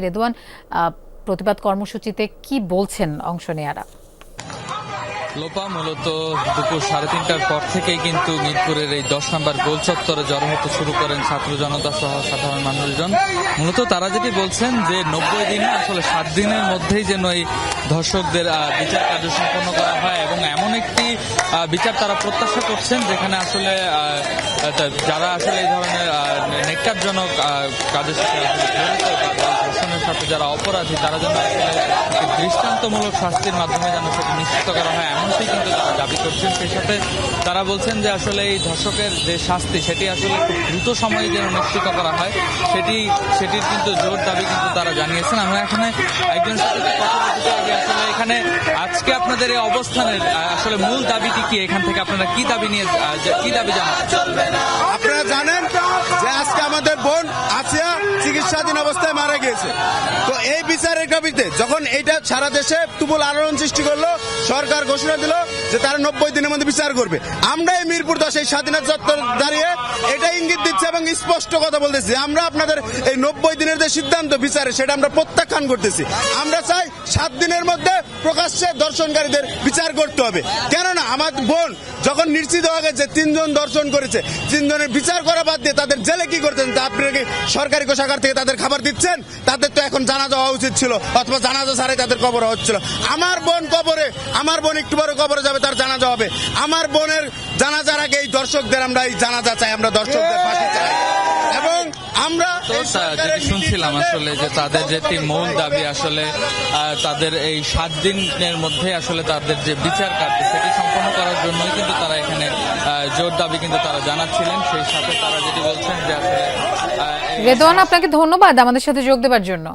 রেদওয়ান, প্রতিবাদ কর্মসূচিতে কি বলছেন অংশ নেয়ারা? লোপা, মূলত দুপুর 3:30টার পর থেকেই কিন্তু মিরপুরের এই 10 নম্বর গোল চত্বরে জড়ো হতে শুরু করেন ছাত্র জনতা সহ সাধারণ মানুষজন। মূলত তারা যেটি বলছেন যে 90 দিনে আসলে 7 দিনের মধ্যেই যেন এই ধর্ষকদের বিচার কার্য সম্পন্ন করা হয় এবং এমন একটি বিচার তারা প্রত্যাশা করছেন যেখানে আসলে যারা আসলে এই ধরনের নেককারজনক কাজের সাথে জড়িত বা ধর্ষণের সাথে যারা অপরাধী তারা যেন দৃষ্টান্তমূলক শাস্তির মাধ্যমে যেন সেটি নিশ্চিত করা হয় এমনটি কিন্তু তারা দাবি করছেন। সেই সাথে তারা বলছেন যে আসলে এই ধর্ষকের যে শাস্তি সেটি আসলে খুব দ্রুত সময়ে যেন নিশ্চিত করা হয় সেটির কিন্তু জোর দাবি কিন্তু তারা জানিয়েছেন। আমরা এখানে একজনের সাথে কথা বলতে চাই যে আসলে এখানে আজকে আপনাদের এই অবস্থানের আসলে মূল দাবিটি কি, এখান থেকে আপনারা কি দাবি নিয়ে কি দাবি জানাচ্ছেন? আপনারা জানেন যে আজকে আমাদের বোন আসিয়া চিকিৎসাধীন অবস্থায় মারা গিয়েছে। তো এই বিচারের দাবিতে যখন এইটা সারা দেশে তুমুল আলোড়ন সৃষ্টি করলো, সরকার ঘোষণা দিল যে তারা 90 দিনের মধ্যে বিচার করবে। আমরা এই মিরপুর 10 এই স্বাধীনতা চত্বর দাঁড়িয়ে এটা ইঙ্গিত দিচ্ছে এবং স্পষ্ট কথা বলতেছি, আমরা আপনাদের এই 90 দিনের যে সিদ্ধান্ত বিচারে সেটা আমরা প্রত্যাখ্যান করতেছি। আমরা চাই 7 দিনের মধ্যে প্রকাশ্যে দর্শনকারীদের বিচার করতে হবে। কেননা আমার বোন যখন নিশ্চিত হয়ে গেছে 3 জন দর্শন করেছে, 3 জনের বিচার করা বাদ দিয়ে তাদের জেলে কি করতেন? তা আপনারা কি সরকারি কোষাগার থেকে তাদের খাবার দিচ্ছেন? তাদের তো এখন জানাজা হওয়া উচিত ছিল, অথবা জানাজা ছাড়াই তাদের কবর হচ্ছিল। আমার বোন কবরে, আমার বোন একটু বড় কবরে যাবে, তার জানাজা হবে। আমার বোনের জানাজার আগে এই দর্শকদের আমরা এই জানাজা চাই, আমরা দর্শকদের ফাঁসি চাই। এবং আমরা যেটি শুনছিলাম আসলে যে তাদের যেটি মূল দাবি আসলে তাদের এই 7 দিনের মধ্যে আসলে তাদের যে বিচার কার্য সেটি সম্পন্ন করার জন্যই কিন্তু তারা এখানে জোর দাবি কিন্তু তারা জানাচ্ছিলেন। সেই সাথে তারা যেটি বলছেন যে আসলে রেদওয়ান, আপনাকে ধন্যবাদ আমাদের সাথে যোগ দেওয়ার জন্য।